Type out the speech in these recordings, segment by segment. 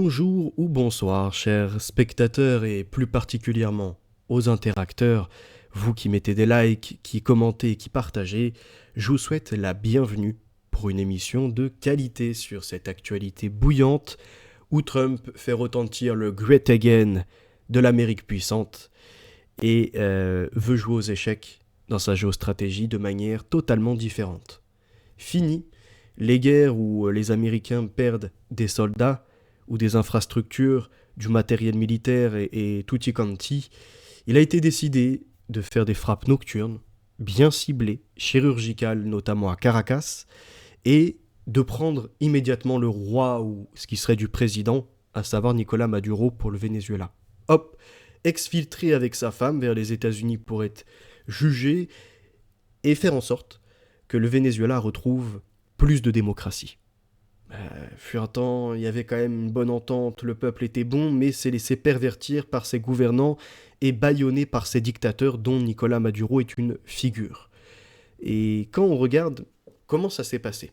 Bonjour ou bonsoir, chers spectateurs et plus particulièrement aux interacteurs, vous qui mettez des likes, qui commentez et qui partagez, je vous souhaite la bienvenue pour une émission de qualité sur cette actualité bouillante où Trump fait retentir le Great Again de l'Amérique puissante et veut jouer aux échecs dans sa géostratégie de manière totalement différente. Fini les guerres où les Américains perdent des soldats ou des infrastructures, du matériel militaire et tutti quanti. Il a été décidé de faire des frappes nocturnes, bien ciblées, chirurgicales, notamment à Caracas, et de prendre immédiatement le roi ou ce qui serait du président, à savoir Nicolás Maduro pour le Venezuela. Hop, exfiltrer avec sa femme vers les États-Unis pour être jugé et faire en sorte que le Venezuela retrouve plus de démocratie. Fut un temps, il y avait quand même une bonne entente, le peuple était bon, mais s'est laissé pervertir par ses gouvernants et bâillonné par ses dictateurs dont Nicolás Maduro est une figure. Et quand on regarde comment ça s'est passé,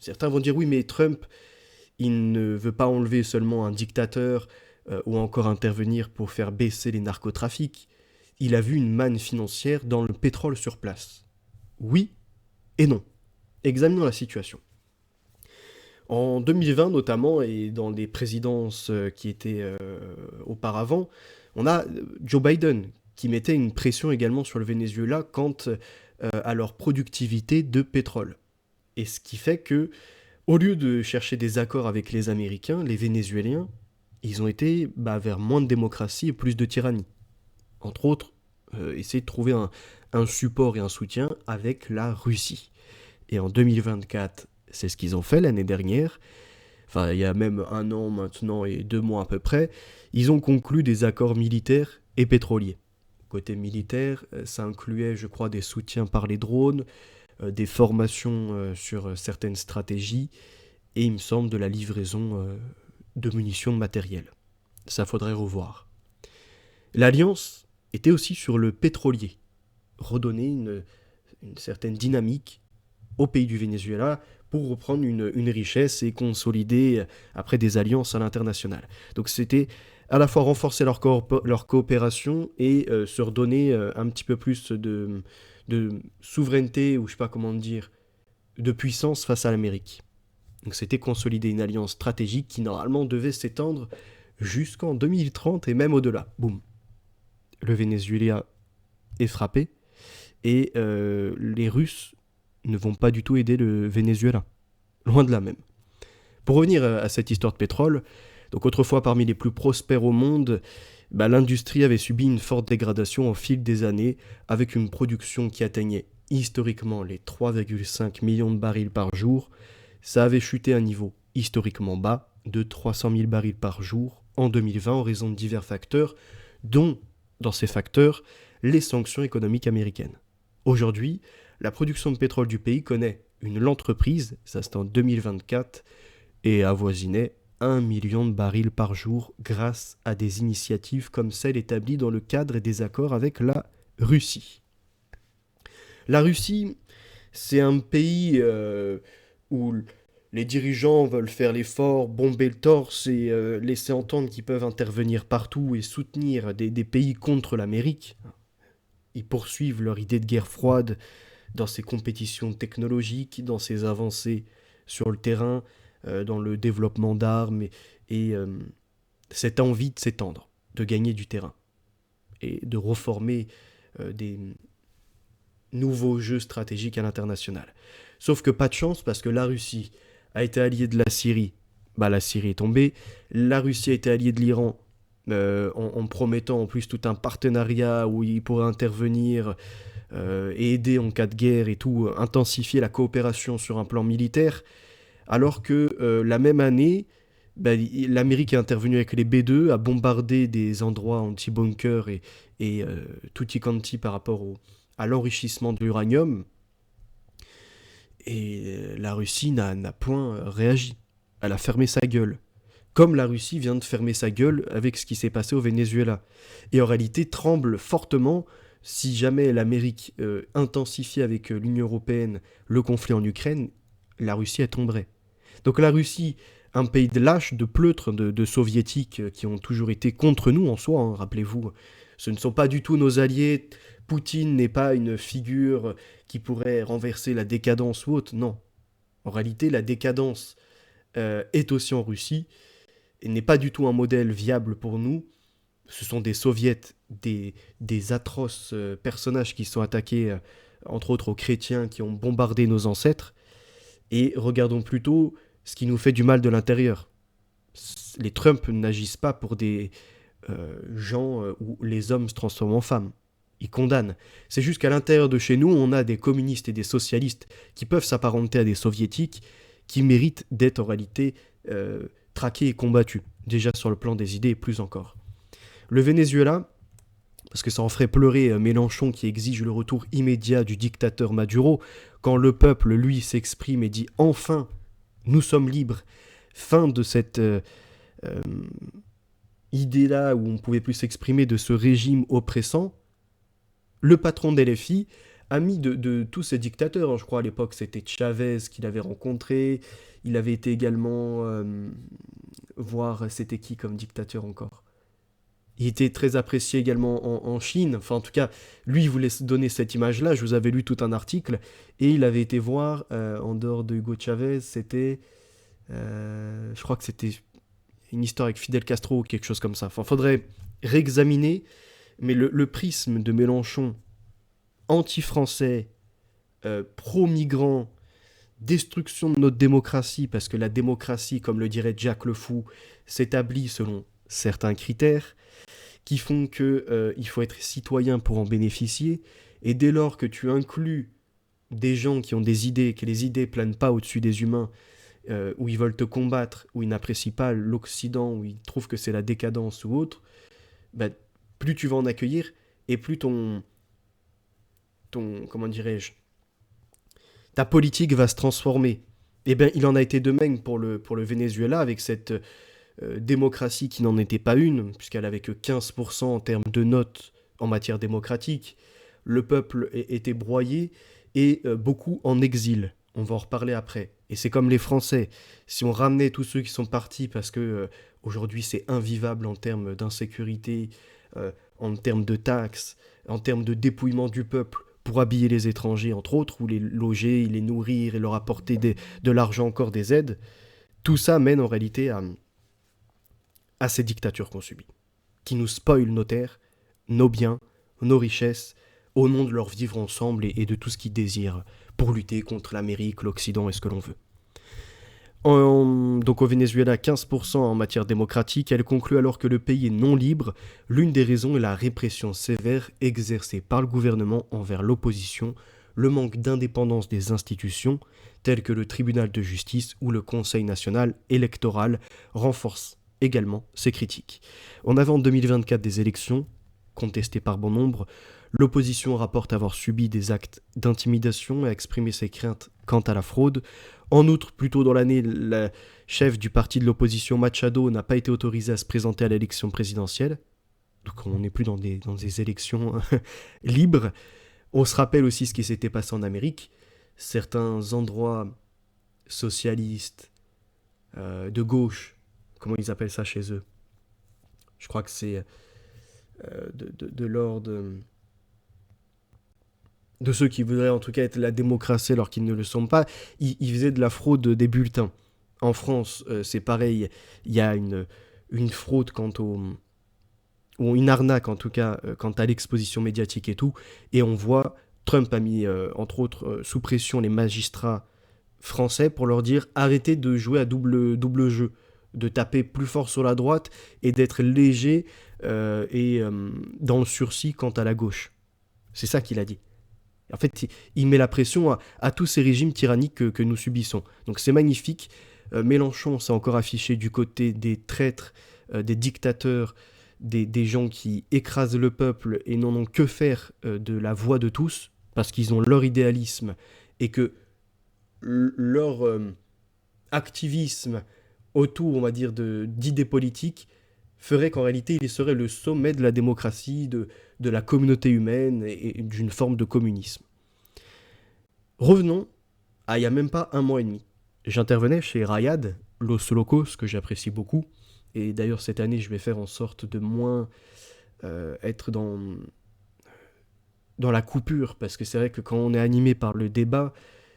certains vont dire oui mais Trump, il ne veut pas enlever seulement un dictateur ou encore intervenir pour faire baisser les narcotrafics, il a vu une manne financière dans le pétrole sur place. Oui et non. Examinons la situation. En 2020 notamment, et dans les présidences qui étaient auparavant, on a Joe Biden qui mettait une pression également sur le Venezuela quant à leur productivité de pétrole. Et ce qui fait que, au lieu de chercher des accords avec les Américains, les Vénézuéliens, ils ont été vers moins de démocratie et plus de tyrannie. Entre autres, essayer de trouver un support et un soutien avec la Russie. Et en 2024, c'est ce qu'ils ont fait l'année dernière, enfin il y a même un an maintenant et 2 mois à peu près, ils ont conclu des accords militaires et pétroliers. Côté militaire, ça incluait je crois des soutiens par les drones, des formations sur certaines stratégies, et il me semble de la livraison de munitions de matériel. Ça faudrait revoir. L'Alliance était aussi sur le pétrolier, redonner une certaine dynamique au pays du Venezuela pour reprendre une richesse et consolider après des alliances à l'international. Donc c'était à la fois renforcer leur coopération et se redonner un petit peu plus de souveraineté, ou je sais pas comment dire, de puissance face à l'Amérique. Donc c'était consolider une alliance stratégique qui normalement devait s'étendre jusqu'en 2030 et même au-delà. Boum. Le Venezuela est frappé et les Russes ne vont pas du tout aider le Venezuela. Loin de là même. Pour revenir à cette histoire de pétrole, donc autrefois parmi les plus prospères au monde, l'industrie avait subi une forte dégradation au fil des années, avec une production qui atteignait historiquement les 3,5 millions de barils par jour. Ça avait chuté à un niveau historiquement bas de 300 000 barils par jour en 2020 en raison de divers facteurs, dont, dans ces facteurs, les sanctions économiques américaines. Aujourd'hui, la production de pétrole du pays connaît une lente reprise, ça c'est en 2024, et avoisinait 1 million de barils par jour grâce à des initiatives comme celle établie dans le cadre des accords avec la Russie. La Russie, c'est un pays où les dirigeants veulent faire l'effort, bomber le torse et laisser entendre qu'ils peuvent intervenir partout et soutenir des pays contre l'Amérique. Ils poursuivent leur idée de guerre froide dans ces compétitions technologiques, dans ces avancées sur le terrain, dans le développement d'armes et cette envie de s'étendre, de gagner du terrain et de reformer des nouveaux jeux stratégiques à l'international. Sauf que pas de chance parce que la Russie a été alliée de la Syrie, la Syrie est tombée, la Russie a été alliée de l'Iran en promettant en plus tout un partenariat où il pourrait intervenir et aider en cas de guerre et tout, intensifier la coopération sur un plan militaire, alors que la même année, l'Amérique est intervenue avec les B-2, a bombardé des endroits anti-bunker et tutti quanti par rapport à l'enrichissement de l'uranium, et la Russie n'a point réagi. Elle a fermé sa gueule. Comme la Russie vient de fermer sa gueule avec ce qui s'est passé au Venezuela. Et en réalité tremble fortement si jamais l'Amérique intensifiait avec l'Union européenne le conflit en Ukraine, la Russie elle tomberait. Donc la Russie un pays de lâches, de pleutres, de soviétiques qui ont toujours été contre nous en soi, hein, rappelez-vous. Ce ne sont pas du tout nos alliés. Poutine n'est pas une figure qui pourrait renverser la décadence ou autre, non. En réalité, la décadence est aussi en Russie et n'est pas du tout un modèle viable pour nous. Ce sont des soviets, des atroces personnages qui sont attaqués, entre autres aux chrétiens qui ont bombardé nos ancêtres. Et regardons plutôt ce qui nous fait du mal de l'intérieur. Les Trump n'agissent pas pour des gens où les hommes se transforment en femmes. Ils condamnent. C'est juste qu'à l'intérieur de chez nous, on a des communistes et des socialistes qui peuvent s'apparenter à des soviétiques, qui méritent d'être en réalité traqués et combattus, déjà sur le plan des idées et plus encore. Le Venezuela, parce que ça en ferait pleurer Mélenchon qui exige le retour immédiat du dictateur Maduro, quand le peuple, lui, s'exprime et dit « Enfin, nous sommes libres », fin de cette idée-là où on ne pouvait plus s'exprimer de ce régime oppressant, le patron de LFI, ami de tous ces dictateurs, hein, je crois à l'époque c'était Chavez qu'il avait rencontré, il avait été également voir c'était qui comme dictateur encore. Il était très apprécié également en Chine, enfin en tout cas, lui il voulait se donner cette image-là, je vous avais lu tout un article, et il avait été voir, en dehors de Hugo Chavez, c'était, je crois que c'était une histoire avec Fidel Castro ou quelque chose comme ça. Enfin, faudrait réexaminer, mais le prisme de Mélenchon, anti-français, pro-migrant, destruction de notre démocratie, parce que la démocratie, comme le dirait Jack le Fou, s'établit selon certains critères, qui font qu'il faut être citoyen pour en bénéficier, et dès lors que tu inclus des gens qui ont des idées, que les idées planent pas au-dessus des humains, où ils veulent te combattre, où ils n'apprécient pas l'Occident, où ils trouvent que c'est la décadence ou autre, bah, plus tu vas en accueillir, et plus comment dirais-je, ta politique va se transformer. Et bien, il en a été de même pour le Venezuela, avec cette démocratie qui n'en était pas une, puisqu'elle avait que 15% en termes de notes en matière démocratique. Le peuple était broyé et beaucoup en exil. On va en reparler après. Et c'est comme les Français. Si on ramenait tous ceux qui sont partis parce que aujourd'hui c'est invivable en termes d'insécurité, en termes de taxes, en termes de dépouillement du peuple pour habiller les étrangers, entre autres, ou les loger, les nourrir et leur apporter de l'argent, encore des aides, tout ça mène en réalité à ces dictatures qu'on subit, qui nous spoilent nos terres, nos biens, nos richesses, au nom de leur vivre ensemble et de tout ce qu'ils désirent pour lutter contre l'Amérique, l'Occident et ce que l'on veut. Donc au Venezuela, 15% en matière démocratique, elle conclut alors que le pays est non libre. L'une des raisons est la répression sévère exercée par le gouvernement envers l'opposition, le manque d'indépendance des institutions, telles que le tribunal de justice ou le Conseil national électoral, renforcent également ces critiques. On avait en 2024 des élections, contestées par bon nombre. L'opposition rapporte avoir subi des actes d'intimidation et a exprimé ses craintes quant à la fraude. En outre, plus tôt dans l'année, le chef du parti de l'opposition Machado n'a pas été autorisé à se présenter à l'élection présidentielle. Donc on n'est plus dans des élections libres. On se rappelle aussi ce qui s'était passé en Amérique. Certains endroits socialistes, de gauche, comment ils appellent ça chez eux? Je crois que c'est de l'ordre de ceux qui voudraient en tout cas être la démocratie alors qu'ils ne le sont pas, ils faisaient de la fraude des bulletins. En France, c'est pareil, il y a une fraude ou une arnaque en tout cas, quant à l'exposition médiatique et tout, et on voit, Trump a mis entre autres sous pression les magistrats français pour leur dire arrêtez de jouer à double jeu, de taper plus fort sur la droite et d'être léger et dans le sursis quant à la gauche. C'est ça qu'il a dit. En fait, il met la pression à tous ces régimes tyranniques que nous subissons. Donc c'est magnifique. Mélenchon s'est encore affiché du côté des traîtres, des dictateurs, des gens qui écrasent le peuple et n'en ont que faire de la voix de tous, parce qu'ils ont leur idéalisme et que leur activisme autour, on va dire, d'idées politiques ferait qu'en réalité, il serait le sommet de la démocratie, de la communauté humaine et d'une forme de communisme. Revenons à il n'y a même pas un mois et demi. J'intervenais chez Rayad, Los Locos, que j'apprécie beaucoup. Et d'ailleurs, cette année, je vais faire en sorte de moins être dans la coupure, parce que c'est vrai que quand on est animé par le débat,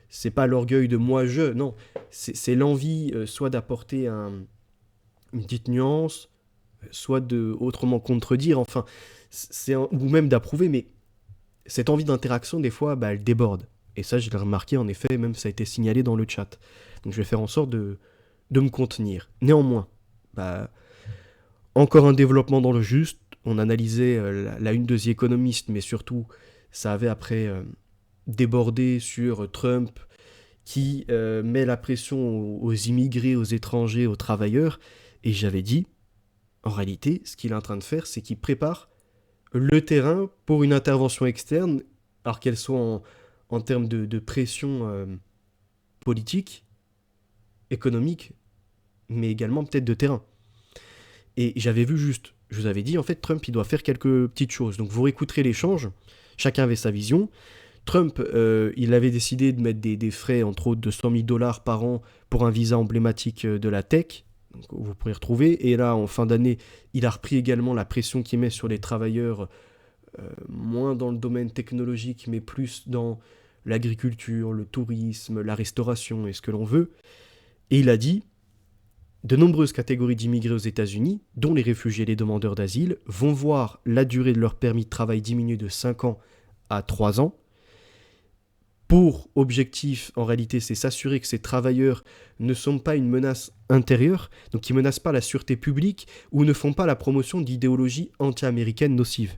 c'est pas l'orgueil de moi je, non, c'est l'envie soit d'apporter une petite nuance, soit de autrement contredire, enfin, ou même d'approuver, mais cette envie d'interaction, des fois, bah, elle déborde. Et ça, je l'ai remarqué, en effet, même ça a été signalé dans le chat. Donc je vais faire en sorte de me contenir. Néanmoins, bah, encore un développement dans le juste. On analysait la une de The Economist, mais surtout, ça avait après débordé sur Trump qui met la pression aux immigrés, aux étrangers, aux travailleurs. Et j'avais dit, en réalité, ce qu'il est en train de faire, c'est qu'il prépare le terrain pour une intervention externe, alors qu'elle soit en termes de pression politique, économique, mais également peut-être de terrain. Et j'avais vu juste, je vous avais dit, en fait, Trump, il doit faire quelques petites choses. Donc vous réécouterez l'échange, chacun avait sa vision. Trump, il avait décidé de mettre des frais, entre autres, de 100 000 dollars par an pour un visa emblématique de la tech. Donc, vous pourrez retrouver. Et là, en fin d'année, il a repris également la pression qu'il met sur les travailleurs, moins dans le domaine technologique, mais plus dans l'agriculture, le tourisme, la restauration et ce que l'on veut. Et il a dit, de nombreuses catégories d'immigrés aux États-Unis, dont les réfugiés et les demandeurs d'asile, vont voir la durée de leur permis de travail diminuer de 5 ans à 3 ans. Pour objectif, en réalité, c'est s'assurer que ces travailleurs ne sont pas une menace intérieure, donc qui ne menacent pas la sûreté publique ou ne font pas la promotion d'idéologies anti-américaines nocives.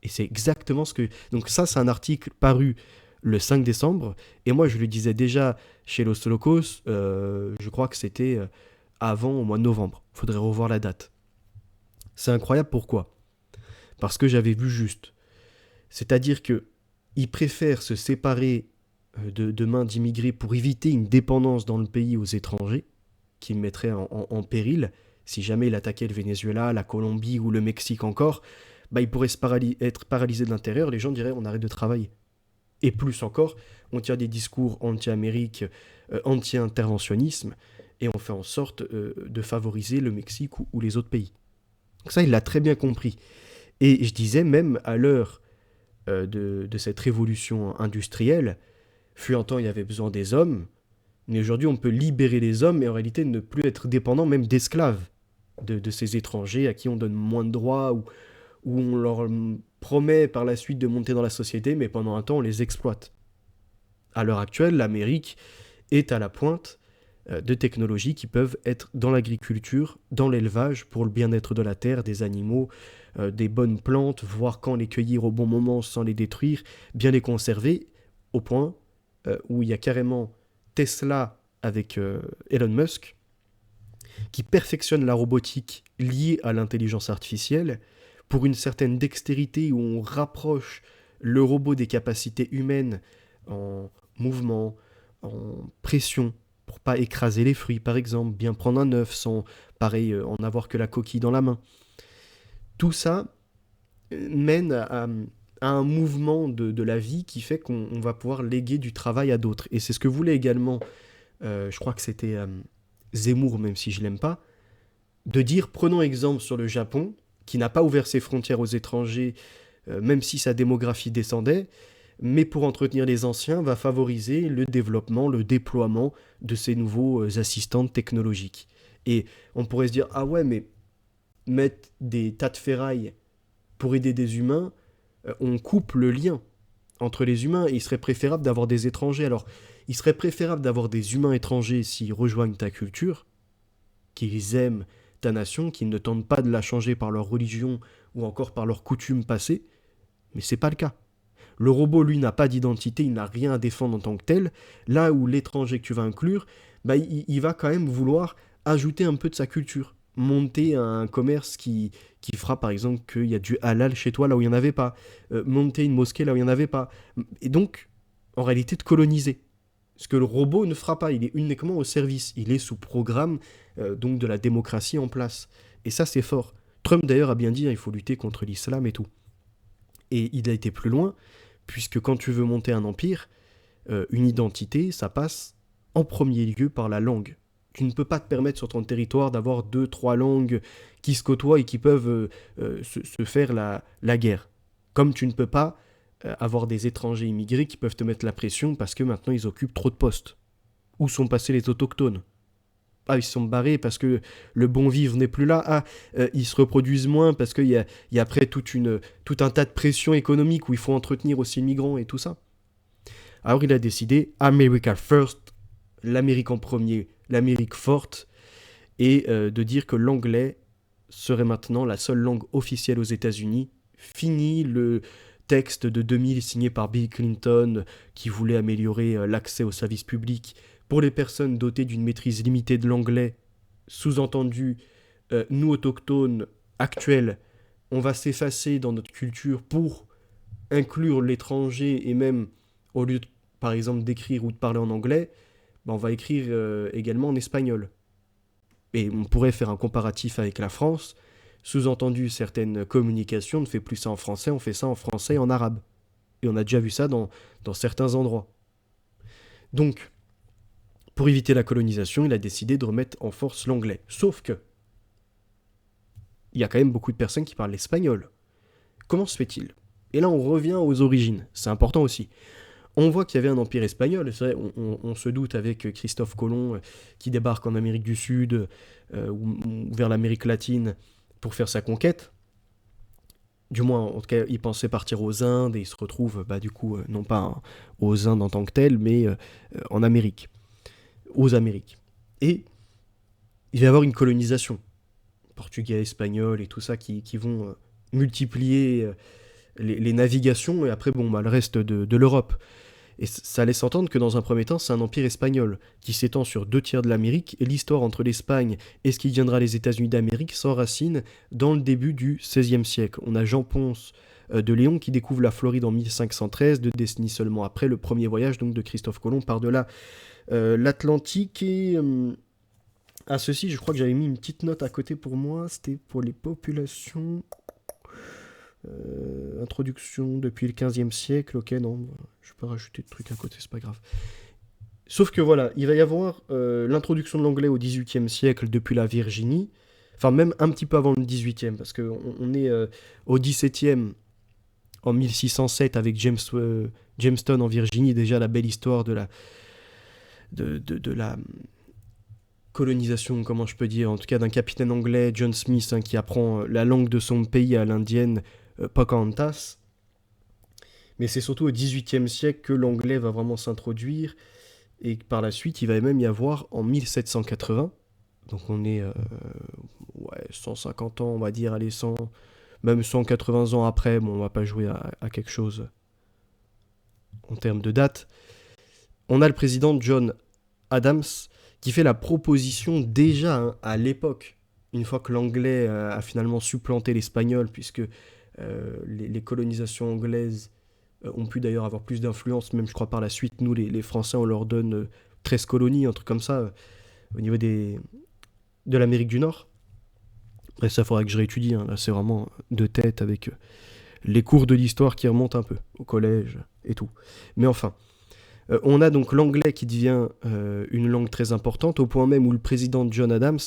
Et c'est exactement ce que... Donc ça, c'est un article paru le 5 décembre, et moi, je le disais déjà chez Los Locos, je crois que c'était avant, au mois de novembre. Il faudrait revoir la date. C'est incroyable, pourquoi ? Parce que j'avais vu juste. C'est-à-dire que ils préfèrent se séparer de mains d'immigrés pour éviter une dépendance dans le pays aux étrangers, qui le mettrait en péril. Si jamais il attaquait le Venezuela, la Colombie ou le Mexique encore, bah, il pourrait être paralysé de l'intérieur, les gens diraient on arrête de travailler. Et plus encore, on tient des discours anti-Amérique, anti-interventionnisme, et on fait en sorte de favoriser le Mexique ou les autres pays. Donc ça, il l'a très bien compris. Et je disais, même à l'heure de cette révolution industrielle, fut un temps, il y avait besoin des hommes, mais aujourd'hui, on peut libérer les hommes et en réalité ne plus être dépendant même d'esclaves de ces étrangers à qui on donne moins de droits ou on leur promet par la suite de monter dans la société, mais pendant un temps, on les exploite. À l'heure actuelle, l'Amérique est à la pointe de technologies qui peuvent être dans l'agriculture, dans l'élevage, pour le bien-être de la terre, des animaux, des bonnes plantes, voir quand les cueillir au bon moment sans les détruire, bien les conserver, au point où il y a carrément Tesla avec Elon Musk qui perfectionne la robotique liée à l'intelligence artificielle pour une certaine dextérité où on rapproche le robot des capacités humaines en mouvement, en pression, pour pas écraser les fruits par exemple, bien prendre un œuf sans, pareil, en avoir que la coquille dans la main. Tout ça mène à un mouvement de la vie qui fait qu'on va pouvoir léguer du travail à d'autres. Et c'est ce que voulait également, je crois que c'était Zemmour, même si je l'aime pas, de dire, prenons exemple sur le Japon, qui n'a pas ouvert ses frontières aux étrangers, même si sa démographie descendait, mais pour entretenir les anciens, va favoriser le développement, le déploiement de ces nouveaux assistants technologiques. Et on pourrait se dire, ah ouais, mais mettre des tas de ferrailles pour aider des humains, on coupe le lien entre les humains, et il serait préférable d'avoir des étrangers. Alors, il serait préférable d'avoir des humains étrangers s'ils rejoignent ta culture, qu'ils aiment ta nation, qu'ils ne tentent pas de la changer par leur religion ou encore par leurs coutumes passées, mais c'est pas le cas. Le robot, lui, n'a pas d'identité, il n'a rien à défendre en tant que tel, là où l'étranger que tu vas inclure, bah, il va quand même vouloir ajouter un peu de sa culture, monter un commerce qui fera par exemple qu'il y a du halal chez toi là où il n'y en avait pas, monter une mosquée là où il n'y en avait pas, et donc, en réalité, de coloniser. Ce que le robot ne fera pas, il est uniquement au service, il est sous programme donc de la démocratie en place. Et ça, c'est fort. Trump d'ailleurs a bien dit, hein, il faut lutter contre l'islam et tout. Et il a été plus loin, puisque quand tu veux monter un empire, une identité, ça passe en premier lieu par la langue. Tu ne peux pas te permettre sur ton territoire d'avoir deux, trois langues qui se côtoient et qui peuvent se faire la guerre. Comme tu ne peux pas avoir des étrangers immigrés qui peuvent te mettre la pression parce que maintenant ils occupent trop de postes. Où sont passés les autochtones? Ah, ils se sont barrés parce que le bon vivre n'est plus là. Ah, ils se reproduisent moins parce qu'il y a après tout un tas de pressions économiques où il faut entretenir aussi les migrants et tout ça. Alors il a décidé, America First, l'Amérique en premier, l'Amérique forte, et de dire que l'anglais serait maintenant la seule langue officielle aux États-Unis. Fini le texte de 2000 signé par Bill Clinton qui voulait améliorer l'accès aux services publics pour les personnes dotées d'une maîtrise limitée de l'anglais. Sous-entendu, nous autochtones actuels, on va s'effacer dans notre culture pour inclure l'étranger et même, au lieu, par exemple, d'écrire ou de parler en anglais, on va écrire également en espagnol. Et on pourrait faire un comparatif avec la France. Sous-entendu, certaines communications, on ne fait plus ça en français, on fait ça en français et en arabe. Et on a déjà vu ça dans certains endroits. Donc, pour éviter la colonisation, il a décidé de remettre en force l'anglais. Sauf que, il y a quand même beaucoup de personnes qui parlent l'espagnol. Comment se fait-il? Et là, on revient aux origines. C'est important aussi. On voit qu'il y avait un empire espagnol, c'est vrai, on se doute avec Christophe Colomb qui débarque en Amérique du Sud ou vers l'Amérique latine pour faire sa conquête. Du moins, en tout cas, il pensait partir aux Indes et il se retrouve, du coup, non pas aux Indes en tant que tel, mais en Amérique, aux Amériques. Et il va y avoir une colonisation, portugais, espagnol et tout ça qui vont multiplier les navigations et après, le reste de l'Europe. Et ça laisse entendre que dans un premier temps, c'est un empire espagnol qui s'étend sur 2 tiers de l'Amérique et l'histoire entre l'Espagne et ce qui deviendra les États-Unis d'Amérique s'enracine dans le début du XVIe siècle. On a Jean-Ponce de Léon qui découvre la Floride en 1513, 2 décennies seulement après le premier voyage donc de Christophe Colomb par-delà l'Atlantique. Et à ceci, je crois que j'avais mis une petite note à côté pour moi, c'était pour les populations... introduction depuis le 15e siècle, ok, non, je peux rajouter de trucs à côté, c'est pas grave. Sauf que voilà, il va y avoir l'introduction de l'anglais au 18e siècle depuis la Virginie, enfin même un petit peu avant le 18e, parce qu'on est au 17e en 1607 avec Jamestown en Virginie, déjà la belle histoire de la colonisation, comment je peux dire, en tout cas d'un capitaine anglais, John Smith, qui apprend la langue de son pays à l'indienne Pocahontas. Mais c'est surtout au XVIIIe siècle que l'anglais va vraiment s'introduire et par la suite il va même y avoir en 1780, donc on est 150 ans on va dire, allez 100, même 180 ans après, on va pas jouer à quelque chose en termes de date, on a le président John Adams qui fait la proposition déjà à l'époque, une fois que l'anglais a finalement supplanté l'espagnol, puisque les colonisations anglaises ont pu d'ailleurs avoir plus d'influence, même je crois par la suite, nous les Français on leur donne 13 colonies, un truc comme ça, au niveau de l'Amérique du Nord. Après ça faudra que je réétudie, là c'est vraiment de tête avec les cours de l'histoire qui remontent un peu, au collège et tout. Mais enfin, on a donc l'anglais qui devient une langue très importante, au point même où le président John Adams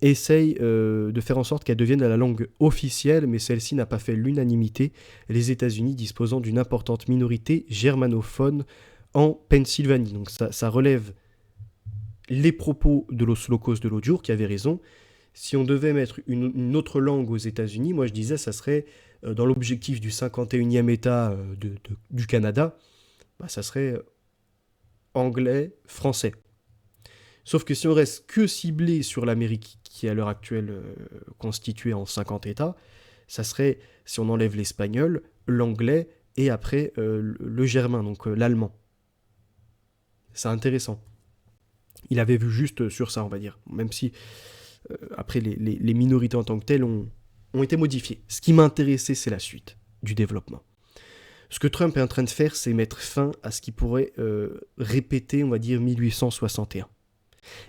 essaye de faire en sorte qu'elle devienne la langue officielle, mais celle-ci n'a pas fait l'unanimité, les États-Unis disposant d'une importante minorité germanophone en Pennsylvanie. Donc ça relève les propos de Los Locos de l'autre jour, qui avait raison. Si on devait mettre une autre langue aux États-Unis, moi je disais ça serait dans l'objectif du 51e État du Canada, ça serait anglais, français. Sauf que si on reste que ciblé sur l'Amérique, qui est à l'heure actuelle constituée en 50 États, ça serait, si on enlève l'espagnol, l'anglais et après le germain, donc l'allemand. C'est intéressant. Il avait vu juste sur ça, on va dire. Même si, après, les minorités en tant que telles ont été modifiées. Ce qui m'intéressait, c'est la suite du développement. Ce que Trump est en train de faire, c'est mettre fin à ce qui pourrait répéter, on va dire, 1861.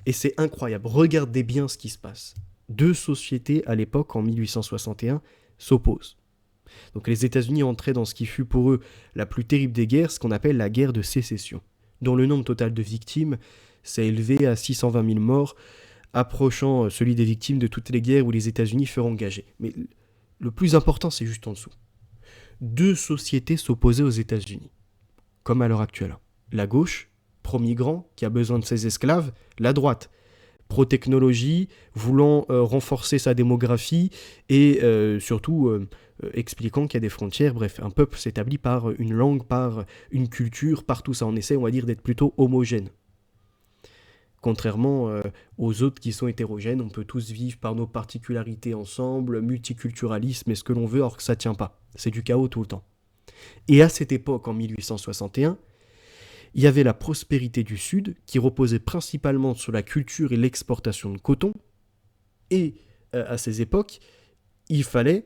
Et c'est incroyable. Regardez bien ce qui se passe. 2 sociétés, à l'époque, en 1861, s'opposent. Donc les États-Unis entraient dans ce qui fut pour eux la plus terrible des guerres, ce qu'on appelle la guerre de sécession, dont le nombre total de victimes s'est élevé à 620 000 morts, approchant celui des victimes de toutes les guerres où les États-Unis furent engagés. Mais le plus important, c'est juste en dessous. Deux sociétés s'opposaient aux États-Unis, comme à l'heure actuelle. La gauche, pro-migrant, qui a besoin de ses esclaves, la droite, pro-technologie, voulant renforcer sa démographie et surtout expliquant qu'il y a des frontières. Bref, un peuple s'établit par une langue, par une culture, par tout ça. On essaie, on va dire, d'être plutôt homogène. Contrairement aux autres qui sont hétérogènes, on peut tous vivre par nos particularités ensemble, multiculturalisme et ce que l'on veut, alors que ça tient pas. C'est du chaos tout le temps. Et à cette époque, en 1861, il y avait la prospérité du Sud qui reposait principalement sur la culture et l'exportation de coton. Et à ces époques, il fallait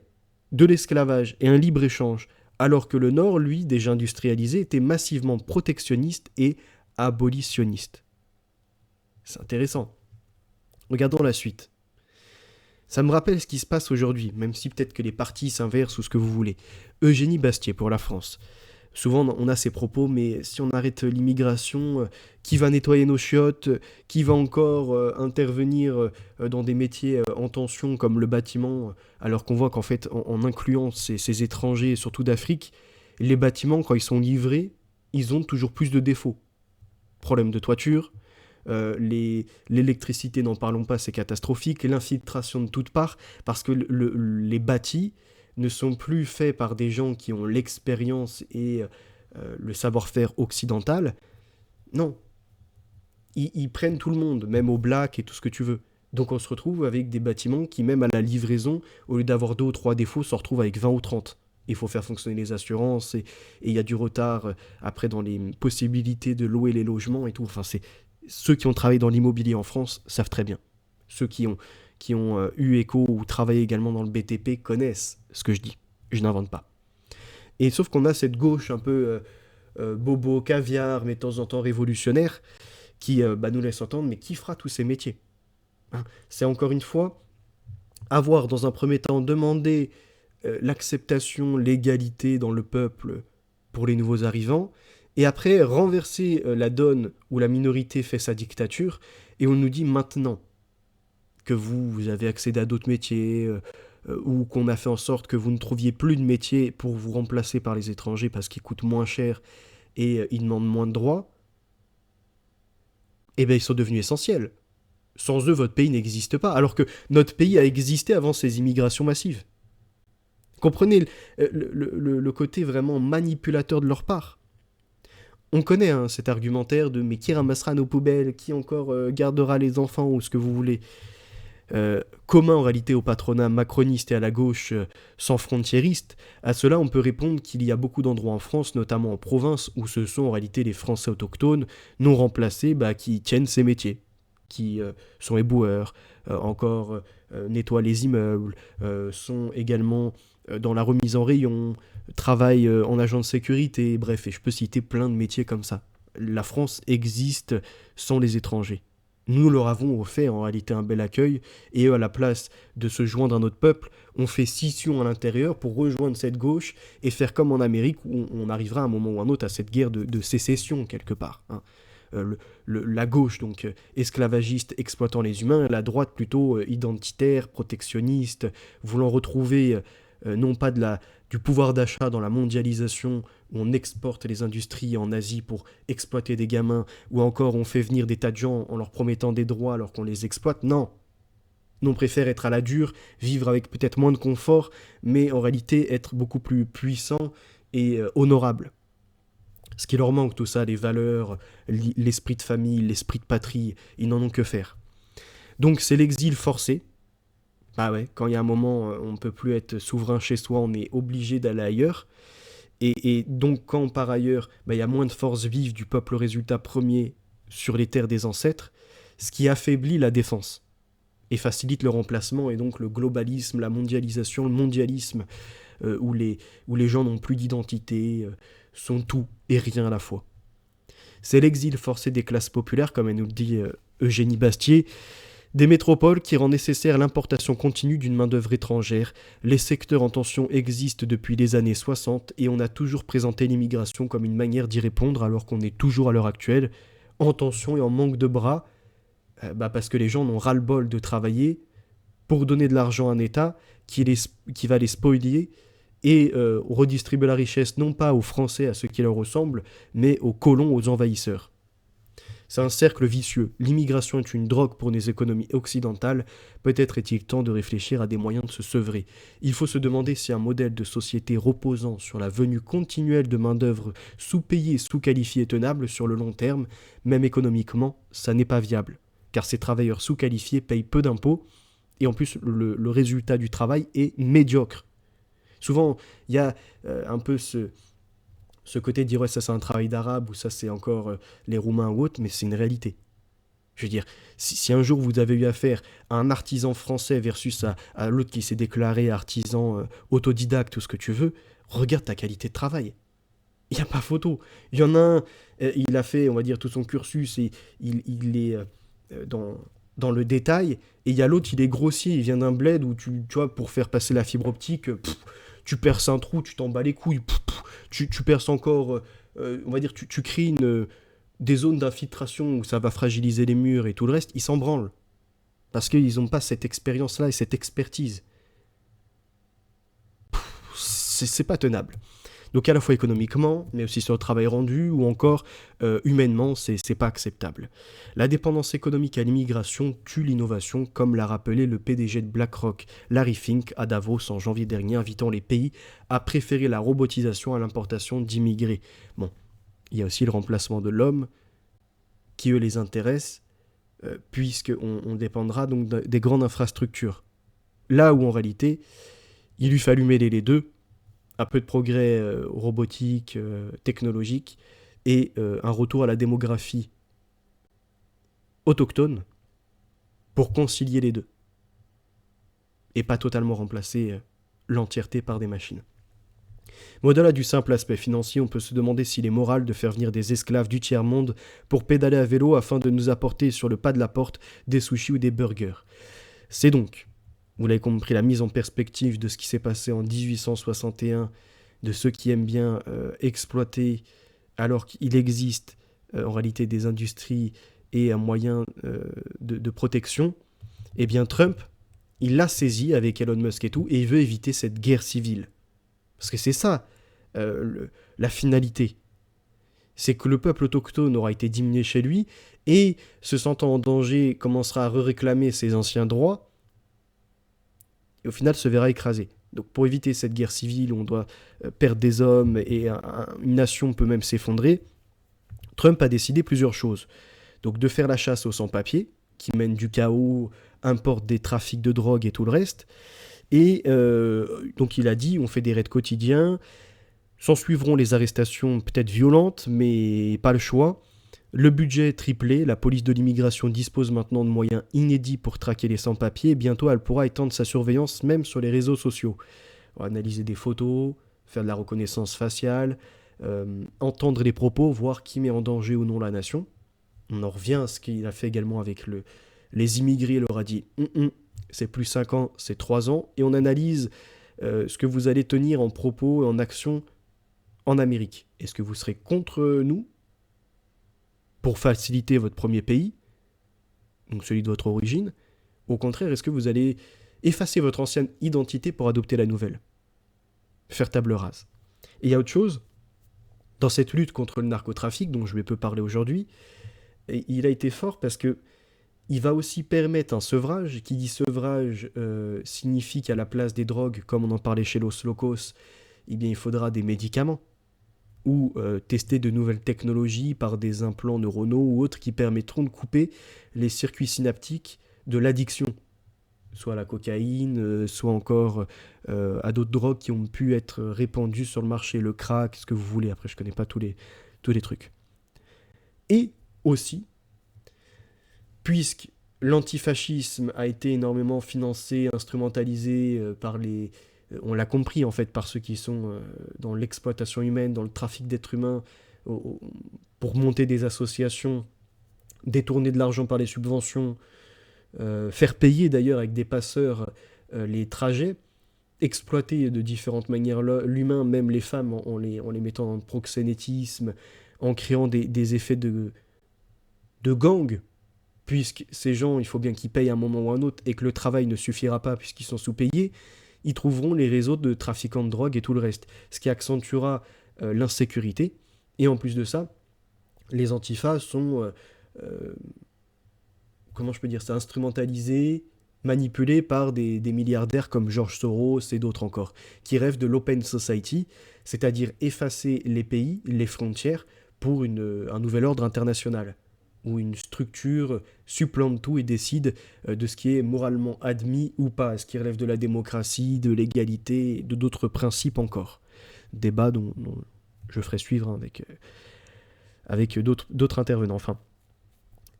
de l'esclavage et un libre-échange, alors que le Nord, lui, déjà industrialisé, était massivement protectionniste et abolitionniste. C'est intéressant. Regardons la suite. Ça me rappelle ce qui se passe aujourd'hui, même si peut-être que les partis s'inversent ou ce que vous voulez. Eugénie Bastier pour la France. Souvent, on a ces propos, mais si on arrête l'immigration, qui va nettoyer nos chiottes, qui va encore intervenir dans des métiers en tension comme le bâtiment, alors qu'on voit qu'en fait, en incluant ces étrangers, surtout d'Afrique, les bâtiments, quand ils sont livrés, ils ont toujours plus de défauts. Problème de toiture, l'électricité, n'en parlons pas, c'est catastrophique, l'infiltration de toutes parts, parce que les bâtis ne sont plus faits par des gens qui ont l'expérience et le savoir-faire occidental. Non. Ils prennent tout le monde, même au black et tout ce que tu veux. Donc on se retrouve avec des bâtiments qui, même à la livraison, au lieu d'avoir 2 ou 3 défauts, se retrouvent avec 20 ou 30. Il faut faire fonctionner les assurances et il y a du retard après dans les possibilités de louer les logements et tout. Enfin, ceux qui ont travaillé dans l'immobilier en France savent très bien. Ceux qui ont eu écho ou travaillé également dans le BTP connaissent ce que je dis. Je n'invente pas. Et sauf qu'on a cette gauche un peu bobo, caviar, mais de temps en temps révolutionnaire, qui nous laisse entendre, mais qui fera tous ces métiers, hein. C'est encore une fois avoir dans un premier temps demandé l'acceptation, l'égalité dans le peuple pour les nouveaux arrivants, et après renverser la donne où la minorité fait sa dictature, et on nous dit maintenant que vous avez accédé à d'autres métiers, ou qu'on a fait en sorte que vous ne trouviez plus de métier pour vous remplacer par les étrangers parce qu'ils coûtent moins cher et ils demandent moins de droits, eh bien ils sont devenus essentiels. Sans eux, votre pays n'existe pas, alors que notre pays a existé avant ces immigrations massives. Comprenez le côté vraiment manipulateur de leur part. On connaît cet argumentaire de « mais qui ramassera nos poubelles, qui encore gardera les enfants » ou ce que vous voulez. Commun en réalité au patronat macroniste et à la gauche sans frontiériste, à cela on peut répondre qu'il y a beaucoup d'endroits en France, notamment en province, où ce sont en réalité les Français autochtones non remplacés qui tiennent ces métiers, qui sont éboueurs, encore nettoient les immeubles, sont également dans la remise en rayon, travaillent en agent de sécurité, bref, et je peux citer plein de métiers comme ça. La France existe sans les étrangers. Nous leur avons offert en réalité un bel accueil, et eux, à la place de se joindre à notre peuple, on fait scission à l'intérieur pour rejoindre cette gauche et faire comme en Amérique où on arrivera à un moment ou un autre à cette guerre de sécession quelque part, hein. La gauche, donc esclavagiste, exploitant les humains, la droite plutôt identitaire, protectionniste, voulant retrouver non pas du pouvoir d'achat dans la mondialisation, où on exporte les industries en Asie pour exploiter des gamins, ou encore on fait venir des tas de gens en leur promettant des droits alors qu'on les exploite. Non. Nous, on préfère être à la dure, vivre avec peut-être moins de confort, mais en réalité être beaucoup plus puissant et honorable. Ce qui leur manque, tout ça, les valeurs, l'esprit de famille, l'esprit de patrie, ils n'en ont que faire. Donc c'est l'exil forcé. Bah ouais, quand il y a un moment, on ne peut plus être souverain chez soi, on est obligé d'aller ailleurs. Et donc quand par ailleurs, il y a moins de force vive du peuple résultat premier sur les terres des ancêtres, ce qui affaiblit la défense et facilite le remplacement et donc le globalisme, la mondialisation, le mondialisme, où les gens n'ont plus d'identité, sont tout et rien à la fois. C'est l'exil forcé des classes populaires, comme elle nous le dit Eugénie Bastier, des métropoles qui rend nécessaire l'importation continue d'une main-d'œuvre étrangère. Les secteurs en tension existent depuis les années 60 et on a toujours présenté l'immigration comme une manière d'y répondre alors qu'on est toujours à l'heure actuelle en tension et en manque de bras Parce que les gens n'ont ras-le-bol de travailler pour donner de l'argent à un État qui va les spolier et redistribuer la richesse non pas aux Français, à ceux qui leur ressemblent, mais aux colons, aux envahisseurs. C'est un cercle vicieux. L'immigration est une drogue pour les économies occidentales. Peut-être est-il temps de réfléchir à des moyens de se sevrer. Il faut se demander si un modèle de société reposant sur la venue continuelle de main-d'œuvre sous-payée et sous-qualifiée est tenable sur le long terme. Même économiquement, ça n'est pas viable. Car ces travailleurs sous-qualifiés payent peu d'impôts et en plus le résultat du travail est médiocre. Souvent, il y a un peu ce côté de dire ouais, ça c'est un travail d'arabe ou ça c'est encore les Roumains ou autres, mais c'est une réalité. Je veux dire, si un jour vous avez eu affaire à un artisan français versus à l'autre qui s'est déclaré artisan autodidacte ou ce que tu veux, regarde ta qualité de travail. Il n'y a pas photo. Il y en a un, il a fait, on va dire, tout son cursus et il est dans le détail, et il y a l'autre, il est grossier, il vient d'un bled où tu vois, pour faire passer la fibre optique, tu perces un trou, tu t'en bats les couilles, tu perces encore, on va dire, tu crées des zones d'infiltration où ça va fragiliser les murs et tout le reste, ils s'en branlent. Parce qu'ils n'ont pas cette expérience-là et cette expertise. C'est pas tenable. Donc à la fois économiquement, mais aussi sur le travail rendu, ou encore humainement, c'est pas acceptable. La dépendance économique à l'immigration tue l'innovation, comme l'a rappelé le PDG de BlackRock, Larry Fink, à Davos en janvier dernier, invitant les pays à préférer la robotisation à l'importation d'immigrés. Bon, il y a aussi le remplacement de l'homme, qui eux les intéresse, puisqu'on dépendra donc des grandes infrastructures. Là où en réalité, il lui fallut mêler les deux, un peu de progrès robotique, technologique, et un retour à la démographie autochtone pour concilier les deux, et pas totalement remplacer l'entièreté par des machines. Mais au-delà du simple aspect financier, on peut se demander s'il est moral de faire venir des esclaves du tiers-monde pour pédaler à vélo afin de nous apporter sur le pas de la porte des sushis ou des burgers. C'est donc, vous l'avez compris, la mise en perspective de ce qui s'est passé en 1861, de ceux qui aiment bien exploiter alors qu'il existe en réalité des industries et un moyen de protection. Eh bien Trump, il l'a saisi avec Elon Musk et tout, et il veut éviter cette guerre civile. Parce que c'est ça, la finalité. C'est que le peuple autochtone aura été diminué chez lui, et se sentant en danger, commencera à réclamer ses anciens droits, et au final se verra écrasé. Donc pour éviter cette guerre civile où on doit perdre des hommes et une nation peut même s'effondrer, Trump a décidé plusieurs choses. Donc de faire la chasse aux sans-papiers, qui mènent du chaos, importent des trafics de drogue et tout le reste. Et donc il a dit, on fait des raids quotidiens, s'en suivront les arrestations peut-être violentes, mais pas le choix. Le budget est triplé, la police de l'immigration dispose maintenant de moyens inédits pour traquer les sans-papiers, et bientôt elle pourra étendre sa surveillance même sur les réseaux sociaux. On va analyser des photos, faire de la reconnaissance faciale, entendre les propos, voir qui met en danger ou non la nation. On en revient à ce qu'il a fait également avec les immigrés, il leur a dit c'est plus 5 ans, c'est 3 ans, et on analyse ce que vous allez tenir en propos et en action en Amérique. Est-ce que vous serez contre nous pour faciliter votre premier pays, donc celui de votre origine, ou au contraire, est-ce que vous allez effacer votre ancienne identité pour adopter la nouvelle? Faire table rase. Et il y a autre chose, dans cette lutte contre le narcotrafic, dont je vais peu parler aujourd'hui, il a été fort parce que il va aussi permettre un sevrage. Qui dit sevrage signifie qu'à la place des drogues, comme on en parlait chez Los Locos, eh bien, il faudra des médicaments ou tester de nouvelles technologies par des implants neuronaux ou autres qui permettront de couper les circuits synaptiques de l'addiction, soit à la cocaïne, soit encore à d'autres drogues qui ont pu être répandues sur le marché, le crack, ce que vous voulez, après je connais pas tous les trucs. Et aussi, puisque l'antifascisme a été énormément financé, instrumentalisé par les... on l'a compris en fait par ceux qui sont dans l'exploitation humaine, dans le trafic d'êtres humains, pour monter des associations, détourner de l'argent par les subventions, faire payer d'ailleurs avec des passeurs les trajets, exploiter de différentes manières l'humain, même les femmes, en les mettant en proxénétisme, en créant des effets de gang puisque ces gens, il faut bien qu'ils payent à un moment ou à un autre, et que le travail ne suffira pas puisqu'ils sont sous-payés, ils trouveront les réseaux de trafiquants de drogue et tout le reste, ce qui accentuera l'insécurité. Et en plus de ça, les antifas sont, euh, comment je peux dire ça, instrumentalisés, manipulés par des milliardaires comme George Soros et d'autres encore, qui rêvent de l'Open Society, c'est-à-dire effacer les pays, les frontières, pour un nouvel ordre international, où une structure supplante tout et décide de ce qui est moralement admis ou pas, ce qui relève de la démocratie, de l'égalité, de d'autres principes encore. Débat dont je ferai suivre avec d'autres intervenants. Enfin,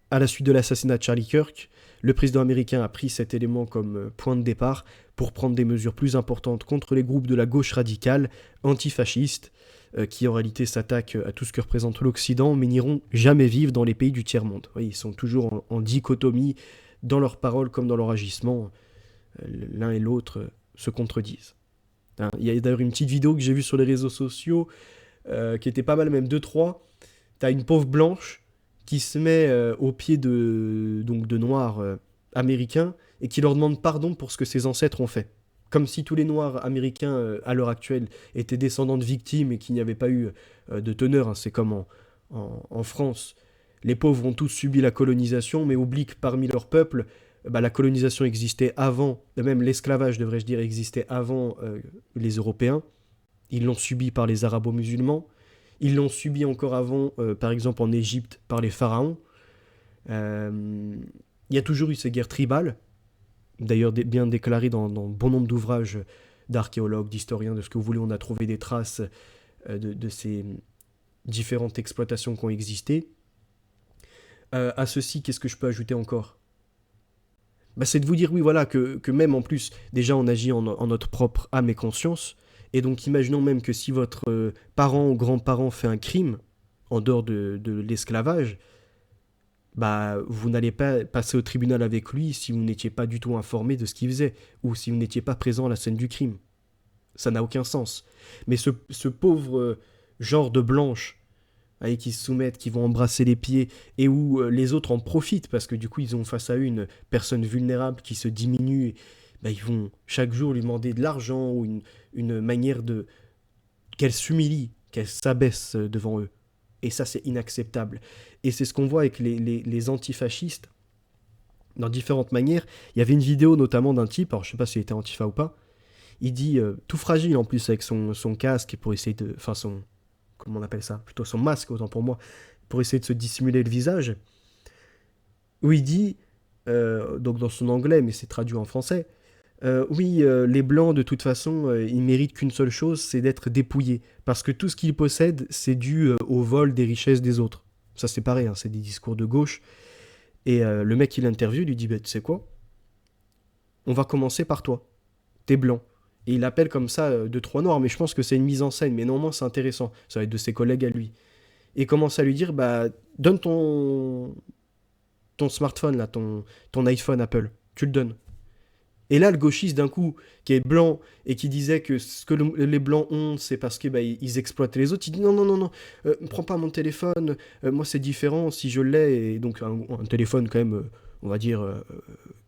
à la suite de l'assassinat de Charlie Kirk, le président américain a pris cet élément comme point de départ pour prendre des mesures plus importantes contre les groupes de la gauche radicale, antifascistes, qui en réalité s'attaquent à tout ce que représente l'Occident, mais n'iront jamais vivre dans les pays du tiers-monde. Oui, ils sont toujours en dichotomie, dans leurs paroles comme dans leur agissement. L'un et l'autre se contredisent. Hein, il y a d'ailleurs une petite vidéo que j'ai vue sur les réseaux sociaux, qui était pas mal, même deux trois. T'as une pauvre blanche qui se met au pied de noirs américains et qui leur demande pardon pour ce que ses ancêtres ont fait. Comme si tous les noirs américains à l'heure actuelle étaient descendants de victimes et qu'il n'y avait pas eu de teneur. Hein. C'est comme en France. Les pauvres ont tous subi la colonisation, mais oublient que parmi leur peuple, la colonisation existait avant, même l'esclavage devrais-je dire existait avant les Européens. Ils l'ont subi par les arabo-musulmans. Ils l'ont subi encore avant, par exemple en Égypte, par les pharaons. Il y a toujours eu ces guerres tribales, d'ailleurs bien déclarées dans bon nombre d'ouvrages d'archéologues, d'historiens, de ce que vous voulez. On a trouvé des traces de ces différentes exploitations qui ont existé. À ceci, qu'est-ce que je peux ajouter encore? C'est de vous dire, oui, voilà, que même en plus, déjà, on agit en notre propre âme et conscience. Et donc, imaginons même que si votre parent ou grand-parent fait un crime, en dehors de l'esclavage, vous n'allez pas passer au tribunal avec lui si vous n'étiez pas du tout informé de ce qu'il faisait, ou si vous n'étiez pas présent à la scène du crime. Ça n'a aucun sens. Mais ce pauvre genre de blanche, qui se soumettent, qui vont embrasser les pieds, et où les autres en profitent, parce que du coup, ils ont face à eux une personne vulnérable qui se diminue, ils vont chaque jour lui demander de l'argent, ou une manière de qu'elle s'humilie, qu'elle s'abaisse devant eux. Et ça, c'est inacceptable. Et c'est ce qu'on voit avec les antifascistes, dans différentes manières. Il y avait une vidéo notamment d'un type, alors je sais pas s'il était antifa ou pas, il dit, tout fragile en plus avec son casque, pour essayer de... Enfin, comment on appelle ça? Plutôt son masque, autant pour moi, pour essayer de se dissimuler le visage, où il dit, donc dans son anglais, mais c'est traduit en français, oui, les blancs, de toute façon, ils méritent qu'une seule chose, c'est d'être dépouillés. Parce que tout ce qu'ils possèdent, c'est dû au vol des richesses des autres. Ça, c'est pareil, hein, c'est des discours de gauche. Et le mec qui l'interviewe lui dit, tu sais quoi? On va commencer par toi. T'es blanc. Et il appelle comme ça deux, trois noirs, mais je pense que c'est une mise en scène. Mais normalement, c'est intéressant. Ça va être de ses collègues à lui. Et il commence à lui dire, donne ton smartphone, là, ton iPhone Apple. Tu le donnes. Et là, le gauchiste, d'un coup, qui est blanc et qui disait que ce que les blancs ont, c'est parce que ils exploitaient les autres, il dit non, non, non, non, prends pas mon téléphone, moi c'est différent, si je l'ai, et donc un téléphone quand même, on va dire,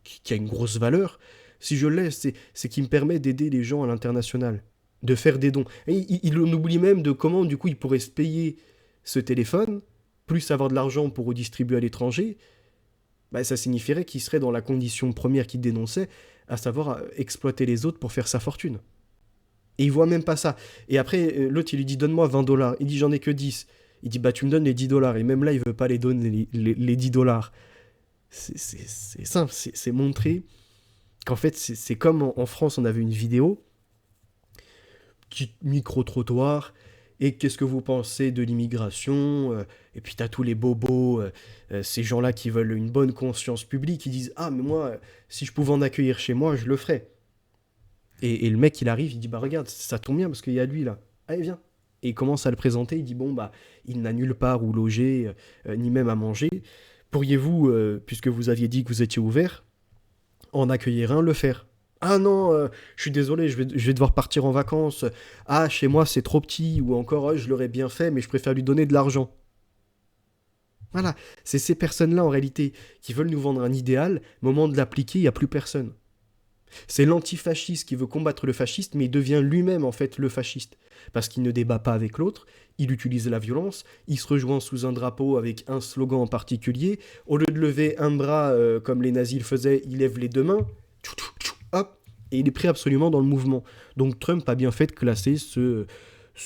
qui a une grosse valeur, si je l'ai, c'est qui me permet d'aider les gens à l'international, de faire des dons. Et il oublie même de comment, du coup, il pourrait se payer ce téléphone, plus avoir de l'argent pour redistribuer à l'étranger. Ça signifierait qu'il serait dans la condition première qu'il dénonçait, à savoir exploiter les autres pour faire sa fortune. Et il voit même pas ça. Et après, l'autre, il lui dit, donne-moi 20 dollars. Il dit, j'en ai que 10. Il dit, tu me donnes les 10 dollars. Et même là, il veut pas les donner, les 10 dollars. C'est simple, c'est montrer qu'en fait, c'est comme en France, on avait une vidéo, petit micro-trottoir, et qu'est-ce que vous pensez de l'immigration? Et puis t'as tous les bobos, ces gens-là qui veulent une bonne conscience publique, qui disent, ah mais moi, si je pouvais en accueillir chez moi, je le ferais. Et le mec, il arrive, il dit, regarde, ça tombe bien parce qu'il y a lui là. Allez, viens. Et il commence à le présenter, il dit, il n'a nulle part où loger, ni même à manger. Pourriez-vous, puisque vous aviez dit que vous étiez ouvert, en accueillir un, le faire? Ah non, je suis désolé, je vais devoir partir en vacances. Ah, chez moi c'est trop petit, ou encore, je l'aurais bien fait, mais je préfère lui donner de l'argent. Voilà, c'est ces personnes-là en réalité qui veulent nous vendre un idéal, au moment de l'appliquer, il n'y a plus personne. C'est l'antifasciste qui veut combattre le fasciste, mais il devient lui-même en fait le fasciste. Parce qu'il ne débat pas avec l'autre, il utilise la violence, il se rejoint sous un drapeau avec un slogan en particulier. Au lieu de lever un bras comme les nazis le faisaient, il lève les deux mains, hop, et il est pris absolument dans le mouvement. Donc Trump a bien fait de classer ce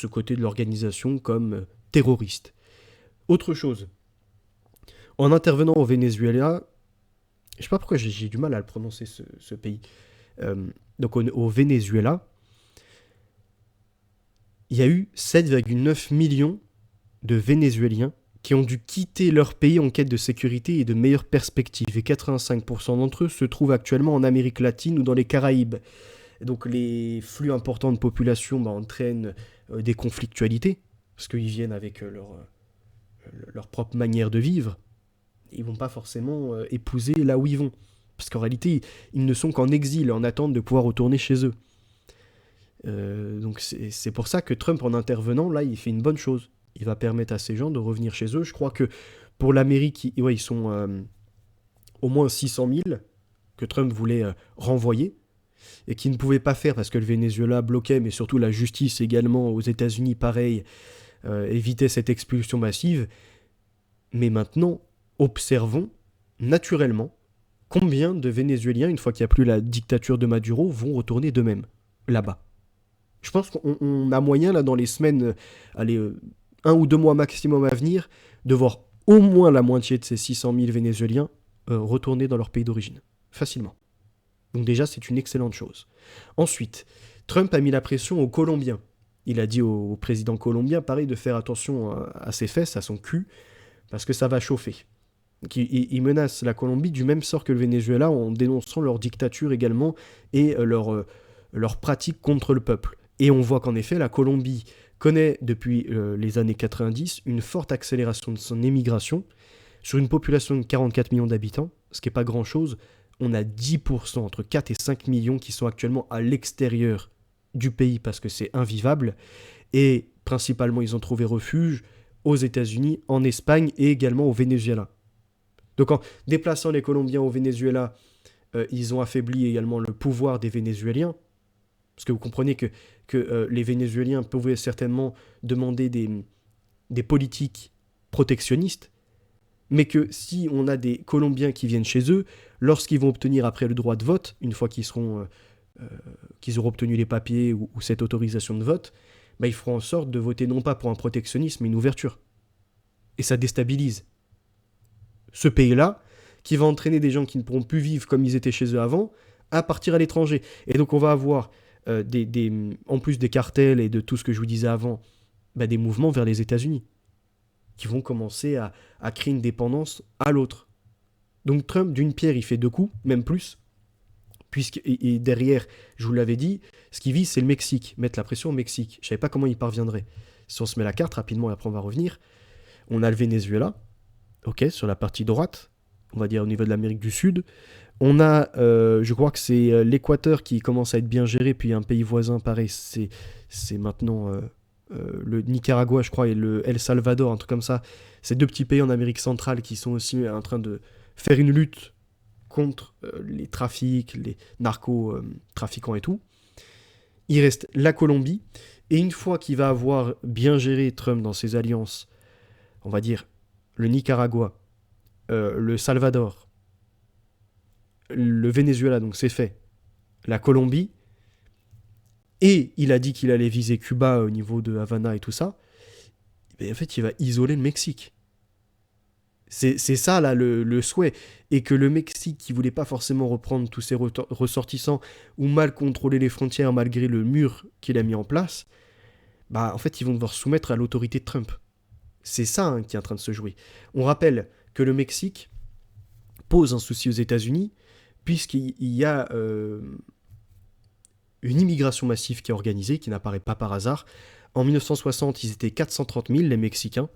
côté de l'organisation comme terroriste. Autre chose, en intervenant au Venezuela, je sais pas pourquoi j'ai du mal à le prononcer ce pays. Donc au Venezuela, il y a eu 7,9 millions de Vénézuéliens qui ont dû quitter leur pays en quête de sécurité et de meilleures perspectives. Et 85% d'entre eux se trouvent actuellement en Amérique latine ou dans les Caraïbes. Donc les flux importants de population entraînent des conflictualités, parce qu'ils viennent avec leur propre manière de vivre. Ils vont pas forcément épouser là où ils vont. Parce qu'en réalité, ils ne sont qu'en exil, en attente de pouvoir retourner chez eux. Donc c'est pour ça que Trump, en intervenant, là, il fait une bonne chose. Il va permettre à ces gens de revenir chez eux. Je crois que pour l'Amérique, ils sont au moins 600 000 que Trump voulait renvoyer et qu'il ne pouvait pas faire parce que le Venezuela bloquait, mais surtout la justice également aux États-Unis, pareil, évitait cette expulsion massive. Mais maintenant, observons naturellement combien de Vénézuéliens, une fois qu'il n'y a plus la dictature de Maduro, vont retourner d'eux-mêmes là-bas. Je pense qu'on a moyen, là, dans les semaines, allez, 1 ou 2 mois maximum à venir, de voir au moins la moitié de ces 600 000 Vénézuéliens retourner dans leur pays d'origine. Facilement. Donc déjà, c'est une excellente chose. Ensuite, Trump a mis la pression aux Colombiens. Il a dit au président colombien, pareil, de faire attention à ses fesses, à son cul, parce que ça va chauffer. Donc, il menace la Colombie du même sort que le Venezuela en dénonçant leur dictature également et leur pratique contre le peuple. Et on voit qu'en effet, la Colombie connaît depuis les années 90 une forte accélération de son émigration. Sur une population de 44 millions d'habitants, ce qui n'est pas grand-chose, on a 10%, entre 4 et 5 millions qui sont actuellement à l'extérieur du pays parce que c'est invivable. Et principalement, ils ont trouvé refuge aux États-Unis, en Espagne et également au Venezuela. Donc en déplaçant les Colombiens au Venezuela, ils ont affaibli également le pouvoir des Vénézuéliens. Parce que vous comprenez que les Vénézuéliens pouvaient certainement demander des politiques protectionnistes, mais que si on a des Colombiens qui viennent chez eux, lorsqu'ils vont obtenir après le droit de vote, une fois qu'ils auront obtenu les papiers ou cette autorisation de vote, ils feront en sorte de voter non pas pour un protectionnisme, mais une ouverture. Et ça déstabilise ce pays-là, qui va entraîner des gens qui ne pourront plus vivre comme ils étaient chez eux avant, à partir à l'étranger. Et donc on va avoir en plus des cartels et de tout ce que je vous disais avant, des mouvements vers les États-Unis, qui vont commencer à créer une dépendance à l'autre. Donc Trump, d'une pierre, il fait deux coups, même plus, et derrière, je vous l'avais dit, ce qu'il vise, c'est le Mexique, mettre la pression au Mexique. Je ne savais pas comment il parviendrait. Si on se met la carte rapidement, et après on va revenir, on a le Venezuela, ok, sur la partie droite, on va dire au niveau de l'Amérique du Sud. On a, je crois que c'est l'Équateur qui commence à être bien géré, puis un pays voisin, pareil, c'est maintenant le Nicaragua, je crois, et le El Salvador, un truc comme ça. C'est deux petits pays en Amérique centrale qui sont aussi en train de faire une lutte contre les trafics, les narco-trafiquants et tout. Il reste la Colombie, et une fois qu'il va avoir bien géré Trump dans ses alliances, on va dire le Nicaragua, le Salvador, le Venezuela, donc c'est fait, la Colombie, et il a dit qu'il allait viser Cuba au niveau de Havana et tout ça, et en fait il va isoler le Mexique. C'est ça là le souhait. Et que le Mexique, qui voulait pas forcément reprendre tous ses ressortissants ou mal contrôler les frontières malgré le mur qu'il a mis en place, en fait ils vont devoir soumettre à l'autorité de Trump. C'est ça qui est en train de se jouer. On rappelle que le Mexique pose un souci aux États-Unis puisqu'il y a une immigration massive qui est organisée, qui n'apparaît pas par hasard. En 1960, ils étaient 430 000, les Mexicains.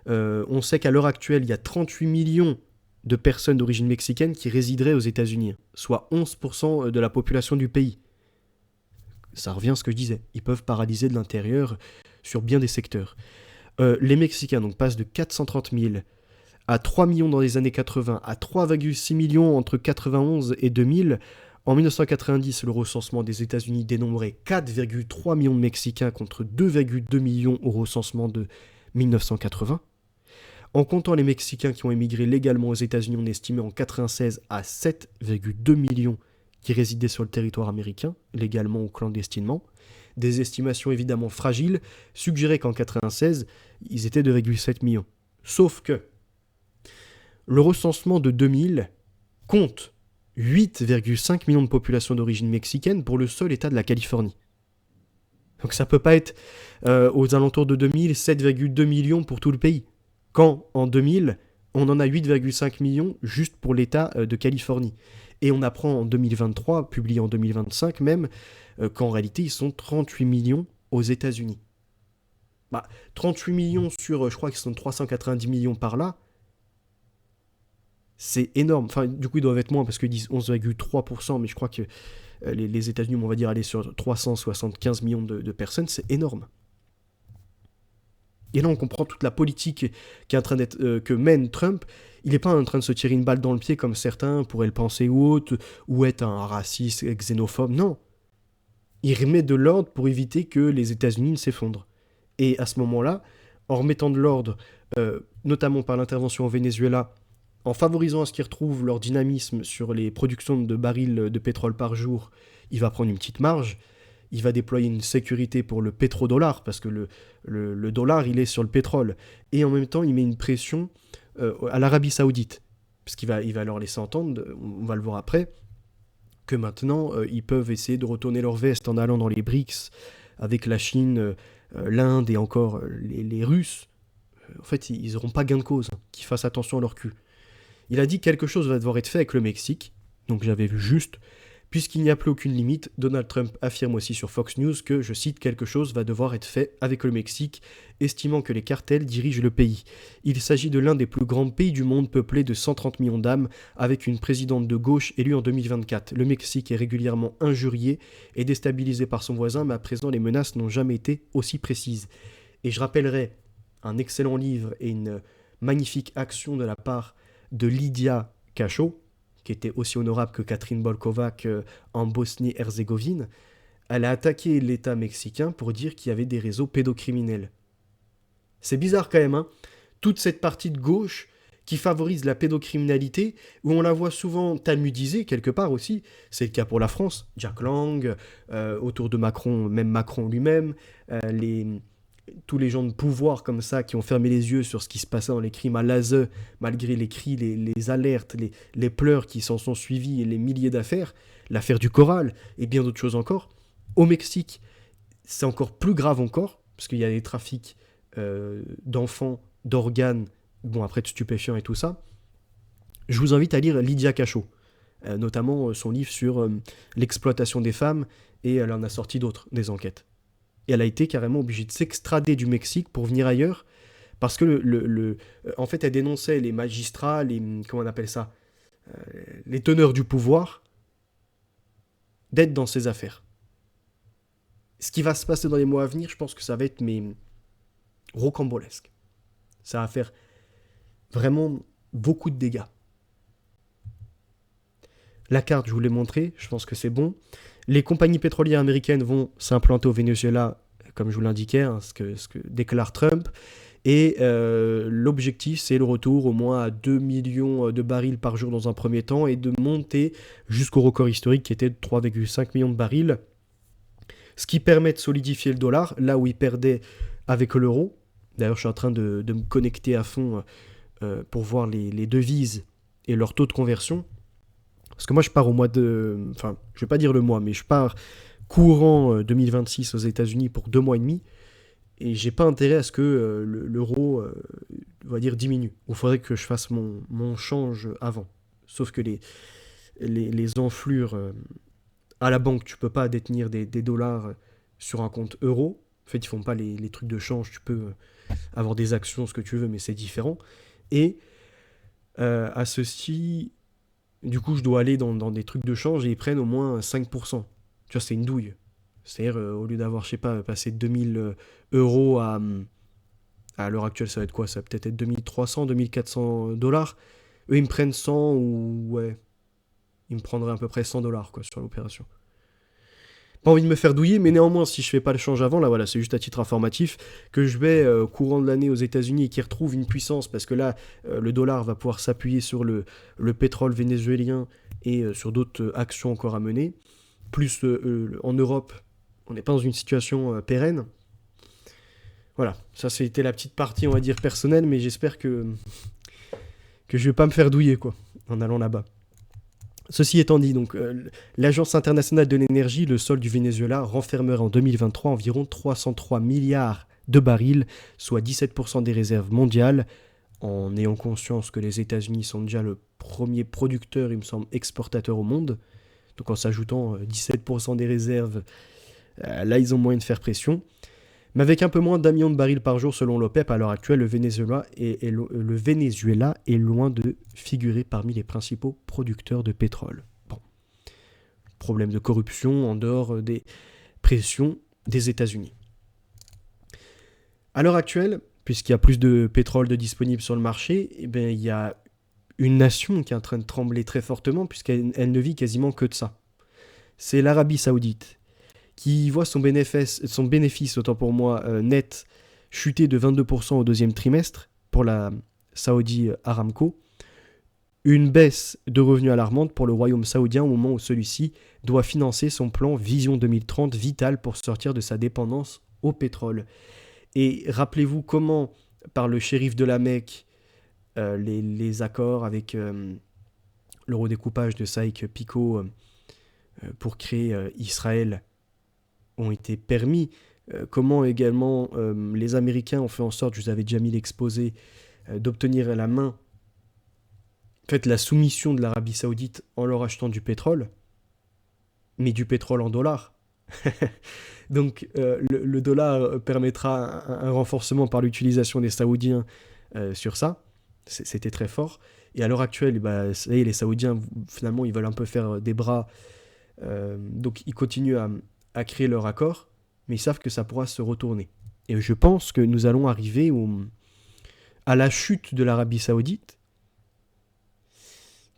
On sait qu'à l'heure actuelle, il y a 38 millions de personnes d'origine mexicaine qui résideraient aux États-Unis, soit 11% de la population du pays. Ça revient à ce que je disais. Ils peuvent paralyser de l'intérieur sur bien des secteurs. Les Mexicains donc, passent de 430 000 à 3 millions dans les années 80, à 3,6 millions entre 91 et 2000. En 1990, le recensement des États-Unis dénombrait 4,3 millions de Mexicains contre 2,2 millions au recensement de 1980. En comptant les Mexicains qui ont émigré légalement aux États-Unis, on estimait en 1996 à 7,2 millions qui résidaient sur le territoire américain, légalement ou clandestinement. Des estimations évidemment fragiles suggéraient qu'en 1996, ils étaient 2,7 millions. Sauf que le recensement de 2000 compte 8,5 millions de populations d'origine mexicaine pour le seul état de la Californie. Donc ça peut pas être aux alentours de 2000, 7,2 millions pour tout le pays. Quand en 2000, on en a 8,5 millions juste pour l'état de Californie. Et on apprend en 2023, publié en 2025 même, qu'en réalité ils sont 38 millions aux États-Unis. 38 millions sur, je crois qu'ils sont 390 millions par là, c'est énorme. Enfin, du coup, ils doivent être moins parce qu'ils disent 11,3%, mais je crois que les États-Unis, on va dire, aller sur 375 millions de personnes, c'est énorme. Et là, on comprend toute la politique qui est en train que mène Trump. Il n'est pas en train de se tirer une balle dans le pied comme certains pourraient le penser ou autre, ou être un raciste, xénophobe. Non. Il remet de l'ordre pour éviter que les États-Unis ne s'effondrent. Et à ce moment-là, en remettant de l'ordre, notamment par l'intervention au Venezuela, en favorisant à ce qu'ils retrouvent leur dynamisme sur les productions de barils de pétrole par jour, il va prendre une petite marge. Il va déployer une sécurité pour le pétrodollar, parce que le dollar, il est sur le pétrole. Et en même temps, il met une pression à l'Arabie Saoudite, parce qu'il va leur laisser entendre, on va le voir après, que maintenant, ils peuvent essayer de retourner leur veste en allant dans les BRICS avec la Chine, l'Inde et encore les Russes. En fait, ils n'auront pas gain de cause, qu'ils fassent attention à leur cul. Il a dit que quelque chose va devoir être fait avec le Mexique, donc j'avais vu juste. Puisqu'il n'y a plus aucune limite, Donald Trump affirme aussi sur Fox News que, je cite, quelque chose va devoir être fait avec le Mexique, estimant que les cartels dirigent le pays. Il s'agit de l'un des plus grands pays du monde peuplé de 130 millions d'âmes, avec une présidente de gauche élue en 2024. Le Mexique est régulièrement injurié et déstabilisé par son voisin, mais à présent les menaces n'ont jamais été aussi précises. Et je rappellerai un excellent livre et une magnifique action de la part de Lydia Cacho, qui était aussi honorable que Catherine Bolkovac en Bosnie-Herzégovine. Elle a attaqué l'État mexicain pour dire qu'il y avait des réseaux pédocriminels. C'est bizarre quand même, hein. Toute cette partie de gauche qui favorise la pédocriminalité, où on la voit souvent talmudisée quelque part aussi, c'est le cas pour la France, Jack Lang, autour de Macron, même Macron lui-même, tous les gens de pouvoir comme ça qui ont fermé les yeux sur ce qui se passait dans les crimes à l'ASE, malgré les cris, les alertes, les pleurs qui s'en sont suivis et les milliers d'affaires, l'affaire du Coral et bien d'autres choses encore. Au Mexique, c'est encore plus grave encore, parce qu'il y a des trafics d'enfants, d'organes, bon après de stupéfiants et tout ça. Je vous invite à lire Lydia Cacho, notamment son livre sur l'exploitation des femmes, et elle en a sorti d'autres, des enquêtes. Et elle a été carrément obligée de s'extrader du Mexique pour venir ailleurs, parce que en fait, elle dénonçait les magistrats, comment on appelle ça, les teneurs du pouvoir, d'être dans ces affaires. Ce qui va se passer dans les mois à venir, je pense que ça va être rocambolesque. Ça va faire vraiment beaucoup de dégâts. La carte, je vous l'ai montrée, je pense que c'est bon. Les compagnies pétrolières américaines vont s'implanter au Venezuela, comme je vous l'indiquais, hein, ce que déclare Trump. Et l'objectif, c'est le retour au moins à 2 millions de barils par jour dans un premier temps et de monter jusqu'au record historique qui était de 3,5 millions de barils. Ce qui permet de solidifier le dollar, là où il perdait avec l'euro. D'ailleurs, je suis en train de me connecter à fond pour voir les devises et leur taux de conversion. Parce que moi, je pars au mois de... Enfin, je vais pas dire le mois, mais je pars courant 2026 aux États-Unis pour 2 mois et demi. Et j'ai pas intérêt à ce que l'euro, on va dire, diminue. Il faudrait que je fasse mon change avant. Sauf que les enflures à la banque, tu peux pas détenir des dollars sur un compte euro. En fait, ils font pas les trucs de change. Tu peux avoir des actions, ce que tu veux, mais c'est différent. Et à ceci... Du coup, je dois aller dans des trucs de change et ils prennent au moins 5%. Tu vois, c'est une douille. C'est-à-dire, au lieu d'avoir, je sais pas, passé 2000 euros à À l'heure actuelle, ça va être quoi? Ça va peut-être être 2300, 2400 $. Eux, ils me prennent 100 ou... Ouais, ils me prendraient à peu près 100 $ quoi, sur l'opération. Pas envie de me faire douiller, mais néanmoins, si je fais pas le change avant, là voilà, c'est juste à titre informatif, que je vais courant de l'année aux États-Unis et qu'ils retrouvent une puissance, parce que là, le dollar va pouvoir s'appuyer sur le pétrole vénézuélien et sur d'autres actions encore à mener. Plus en Europe, on n'est pas dans une situation pérenne. Voilà, ça c'était la petite partie, on va dire, personnelle, mais j'espère que je vais pas me faire douiller, quoi, en allant là-bas. Ceci étant dit, donc, l'Agence internationale de l'énergie, le sol du Venezuela, renfermerait en 2023 environ 303 milliards de barils, soit 17% des réserves mondiales, en ayant conscience que les États-Unis sont déjà le premier producteur, il me semble, exportateur au monde. Donc en s'ajoutant 17% des réserves, là ils ont moyen de faire pression. Mais avec un peu moins d'1 million de barils par jour selon l'OPEP, à l'heure actuelle, le Venezuela est loin de figurer parmi les principaux producteurs de pétrole. Bon, problème de corruption en dehors des pressions des États-Unis. À l'heure actuelle, puisqu'il y a plus de pétrole de disponible sur le marché, eh bien, il y a une nation qui est en train de trembler très fortement puisqu'elle ne vit quasiment que de ça. C'est l'Arabie Saoudite, qui voit son bénéfice autant pour moi, net chuter de 22% au deuxième trimestre pour la Saudi Aramco, une baisse de revenus alarmante pour le royaume saoudien au moment où celui-ci doit financer son plan Vision 2030 vital pour sortir de sa dépendance au pétrole. Et rappelez-vous comment, par le shérif de la Mecque, les accords avec le redécoupage de Saïk-Picot pour créer Israël ont été permis, comment également les Américains ont fait en sorte, je vous avais déjà mis l'exposé, d'obtenir la main, en fait la soumission de l'Arabie Saoudite en leur achetant du pétrole, mais du pétrole en dollars. Donc le dollar permettra un renforcement par l'utilisation des Saoudiens sur ça. C'était très fort. Et à l'heure actuelle, bah, ça y est, les Saoudiens, finalement, ils veulent un peu faire des bras. Donc ils continuent à créer leur accord, mais ils savent que ça pourra se retourner. Et je pense que nous allons arriver à la chute de l'Arabie Saoudite,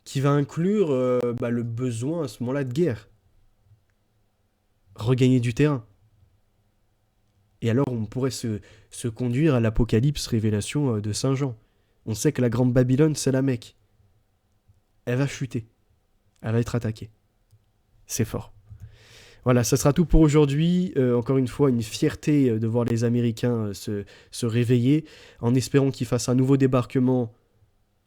qui va inclure le besoin à ce moment-là de guerre. Regagner du terrain. Et alors on pourrait se conduire à l'Apocalypse révélation de Saint Jean. On sait que la grande Babylone, c'est la Mecque. Elle va chuter. Elle va être attaquée. C'est fort. Voilà, ça sera tout pour aujourd'hui. Encore une fois, une fierté de voir les Américains se réveiller, en espérant qu'ils fassent un nouveau débarquement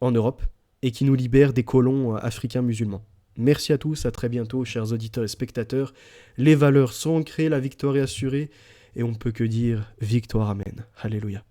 en Europe et qu'ils nous libèrent des colons africains musulmans. Merci à tous, à très bientôt, chers auditeurs et spectateurs. Les valeurs sont ancrées, la victoire est assurée, et on ne peut que dire victoire, amen. Alléluia.